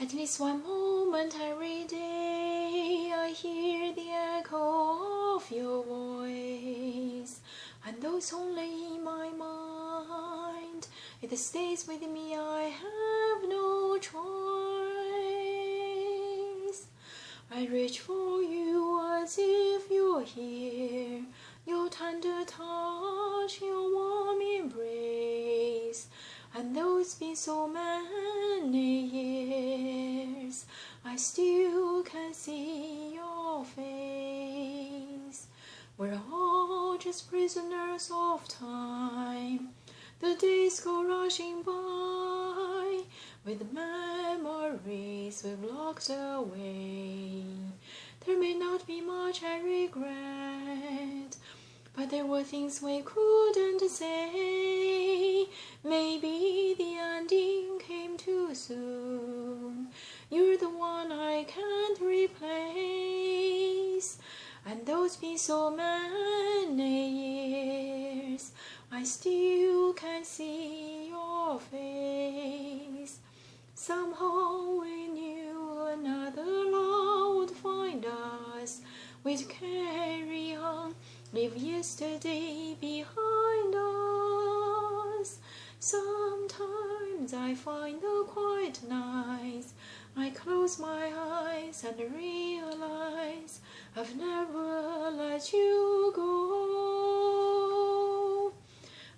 At least one moment every day I hear the echo of your voice, and though it's only in my mind, it stays with me, I have no choice. I reach for you as if you're here, your tender touch, your warm embrace. And though it's been so many years, I still can see your face. We're all just prisoners of time. The days go rushing by with the memories we've locked away. There may not be much I regret, but there were things we couldn't say. Maybe the ending came too soon. You're the one I can't replace. And though it's been so many years, I still can see your face. Somehow we knew another love would find us. We'd carry on, leave yesterday behind us. Sometimes I find the quiet nights, I close my eyes and realize I've never let you go.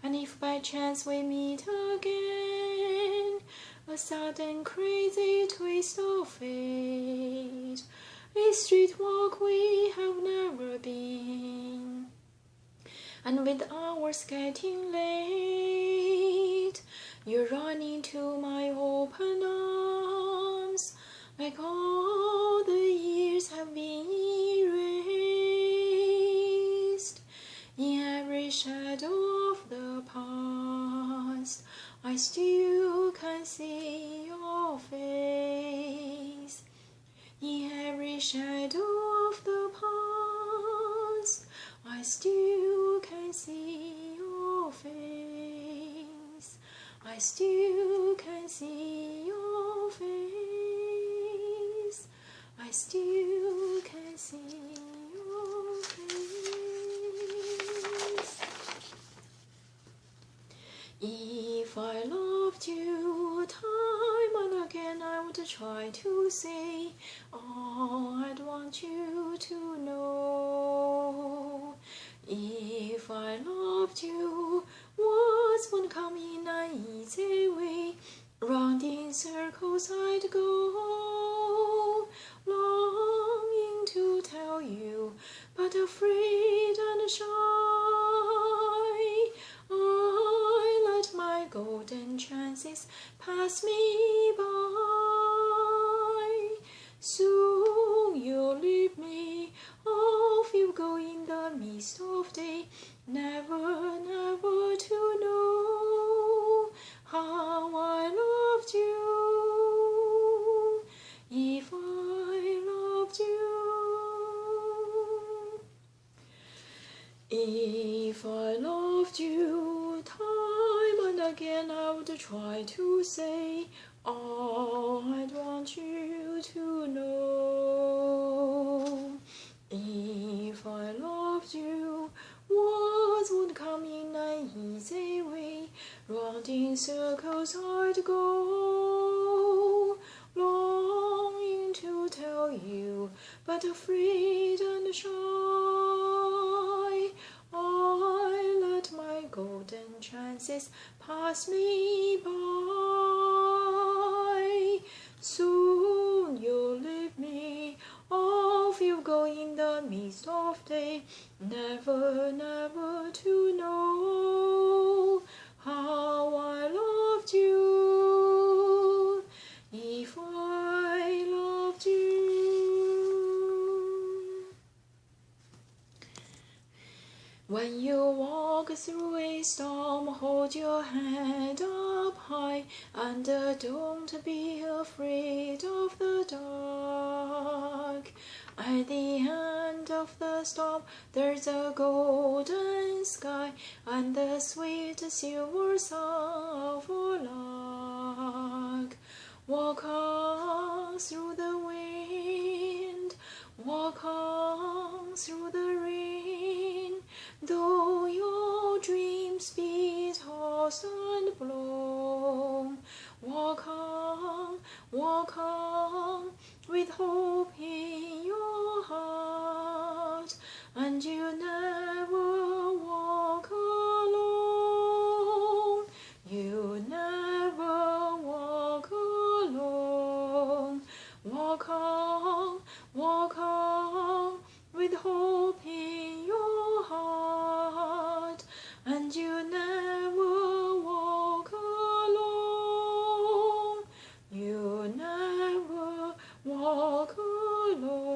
And if by chance we meet again, a sudden crazy twist of fate, a street walk we have never been, and with hours getting late, you run into my open arms, like all the years have been erased. In every shadow of the past, I still can see your face. In every shadow of the past, I still can see your face. I still can see your face. I still can see your face. If I loved you time and again, I would try to say all I'd want you to know. If I loved you, words wouldn't come in an easy way. Round in circles I'd go, longing to tell you, but afraid and shy. I let my golden chances pass me by. Soon you'll leave me, off you go in the mist of day, never, never to know how I loved you. If I loved you, if I loved you time and again, I would try to say all I'd want you to know. If I loved you, words would come in an easy way. Round in circles I'd go, longing to tell you, but afraid and shy. I let my golden chances pass me by. Soon you'll leave me, off you go in the mist of day, never, never to know how I loved you. If I loved you. When you walk through a storm, hold your head up high, and don't be afraid of the dark. At the end of the storm, there's a golden sky, and the sweet silver sound of a lark. Walk on. walk on, with hope in your heart, and you never walk alone. You never walk alone. Walk on, with hope in your heart, and you never walk alone. You never walk alone.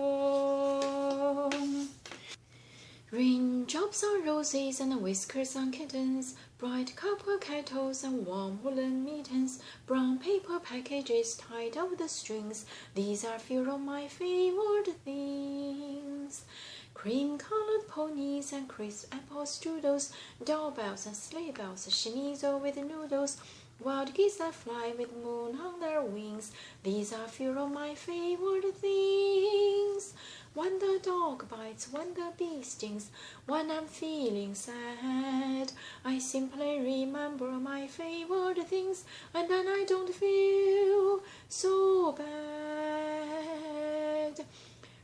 Raindrops on roses and whiskers on kittens, bright copper kettles and warm woolen mittens, brown paper packages tied up the strings. These are few of my favorite things. Cream-colored ponies and crisp apple strudels, doorbells and sleigh bells, schnitzel with noodles, wild geese that fly with moon on their wings. These are few of my favorite things. When the dog bites, when the bee stings, when I'm feeling sad, I simply remember my favorite things, and then I don't feel so bad.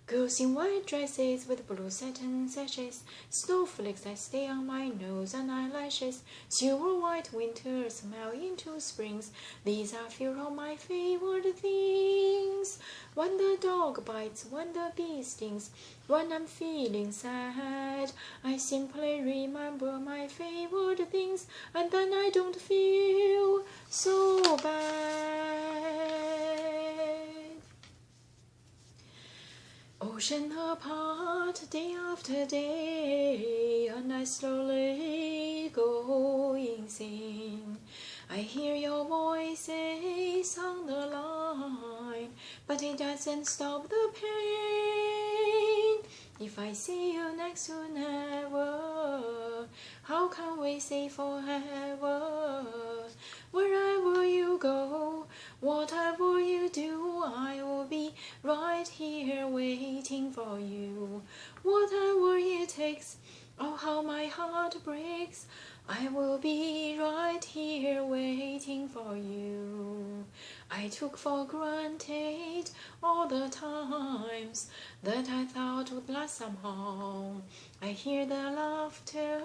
Girls in white dresses with blue satin sashes, snowflakes that stay on my nose and eyelashes, silver white winters melt into springs. These are few of my favorite things. When the dog bites, when the bee stings, when I'm feeling sad, I simply remember my favorite things, and then I don't feel so bad. Ocean apart, day after day, and I slowly go insane. I hear your voices on the line, but it doesn't stop the pain. If I see you next to never, how can we say forever? Wherever you go, whatever you do, I will be right here waiting for you. Whatever it takes, oh how my heart breaks, I will be right here waiting for you. I took for granted all the times that I thought would last somehow. I hear the laughter,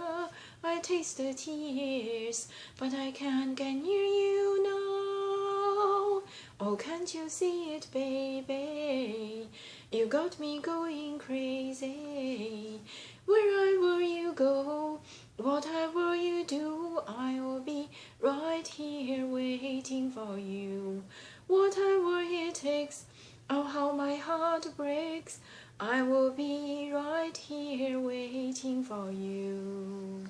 I taste the tears, but I can't get near you now. Oh, can't you see it, baby? You got me going crazy. Wherever you go, whatever you do, I will be right here waiting for you. Whatever it takes, oh how my heart breaks, I will be right here waiting for you.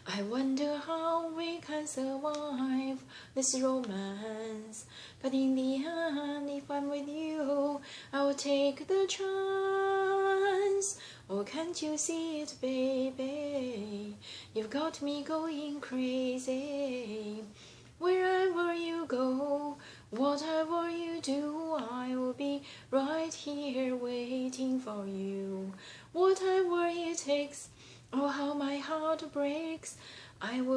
I wonder how we can survive this romance, but in the end, if I'm with you, I'll take the chance. Oh, can't you see it, baby? You've got me going crazy. Wherever you go, whatever you do, I will be right here waiting for you. Whatever it takes, oh how my heart breaks, I will